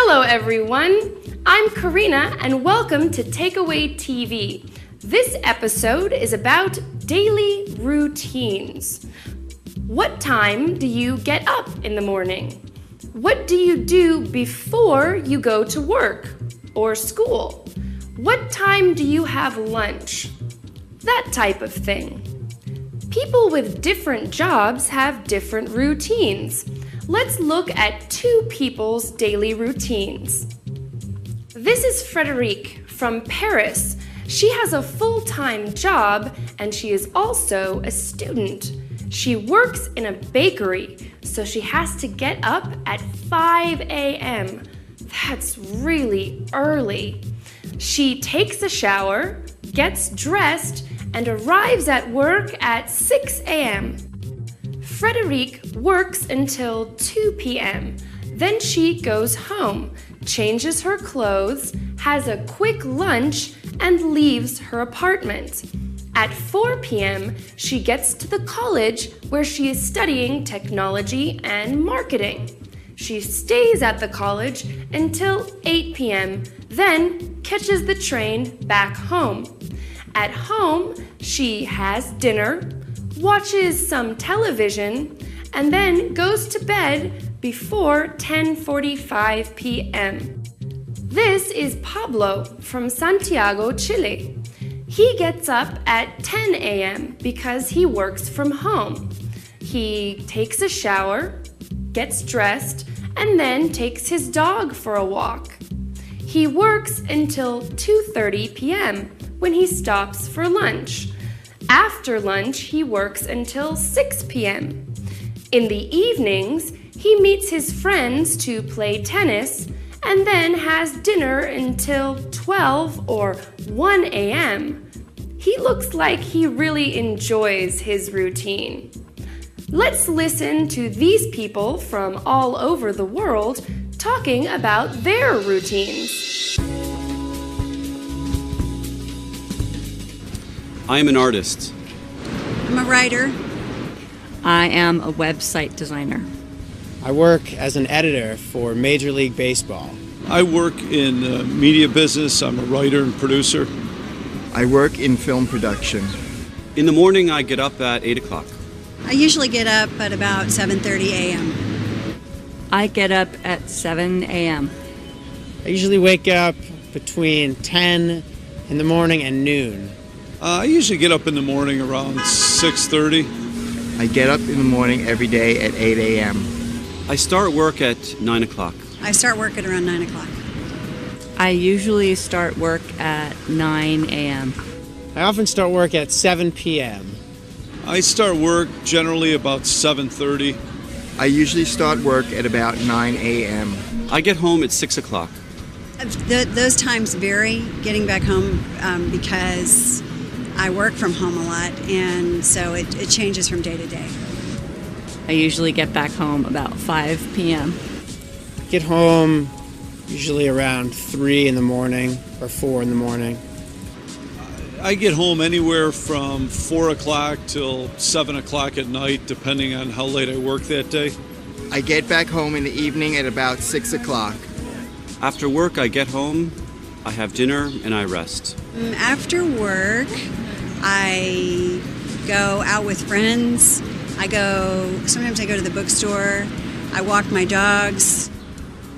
Hello everyone, I'm Karina and welcome to TakeAway TV. This episode is about daily routines. What time do you get up in the morning? What do you do before you go to work or school? What time do you have lunch? That type of thing. People with different jobs have different routines. Let's look at two people's daily routines. This is Frédérique from Paris. She has a full-time job and she is also a student. She works in a bakery, so she has to get up at 5 a.m. That's really early. She takes a shower, gets dressed, and arrives at work at 6 a.m. Frédérique works until 2 p.m. Then she goes home, changes her clothes, has a quick lunch, and leaves her apartment. At 4 p.m., she gets to the college where she is studying technology and marketing. She stays at the college until 8 p.m., then catches the train back home. At home, she has dinner, watches some television, and then goes to bed before 10:45 p.m. This is Pablo from Santiago, Chile. He gets up at 10 a.m. because he works from home. He takes a shower, gets dressed, and then takes his dog for a walk. He works until 2:30 p.m. when he stops for lunch. After lunch, he works until 6 p.m. In the evenings, he meets his friends to play tennis and then has dinner until 12 or 1 a.m. He looks like he really enjoys his routine. Let's listen to these people from all over the world talking about their routines. I am an artist. I'm a writer. I am a website designer. I work as an editor for Major League Baseball. I work in the media business. I'm a writer and producer. I work in film production. In the morning, I get up at 8 o'clock. I usually get up at about 7:30 a.m. I get up at 7 a.m. I usually wake up between 10 in the morning and noon. I usually get up in the morning around 6:30. I get up in the morning every day at 8 a.m. I start work at 9 o'clock. I start work at around 9 o'clock. I usually start work at 9 a.m. I often start work at 7 p.m. I start work generally about 7:30. I usually start work at about 9 a.m. I get home at 6 o'clock. Those times vary getting back home because I work from home a lot, and so it changes from day to day. I usually get back home about 5 p.m. I get home usually around 3 in the morning or 4 in the morning. I get home anywhere from 4 o'clock till 7 o'clock at night, depending on how late I work that day. I get back home in the evening at about 6 o'clock. After work, I get home, I have dinner, and I rest. After work, I go out with friends. Sometimes I go to the bookstore. I walk my dogs.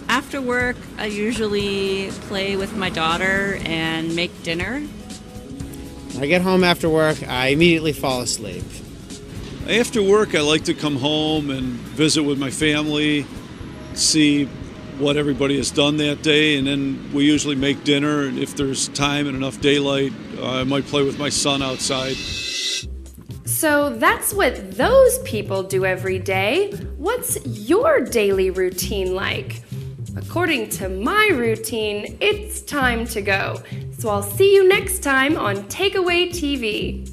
After work, I usually play with my daughter and make dinner. When I get home after work, I immediately fall asleep. After work, I like to come home and visit with my family, see what everybody has done that day, and then we usually make dinner, and if there's time and enough daylight, I might play with my son outside. So that's what those people do every day. What's your daily routine like? According to my routine, it's time to go. So I'll see you next time on TakeAway TV.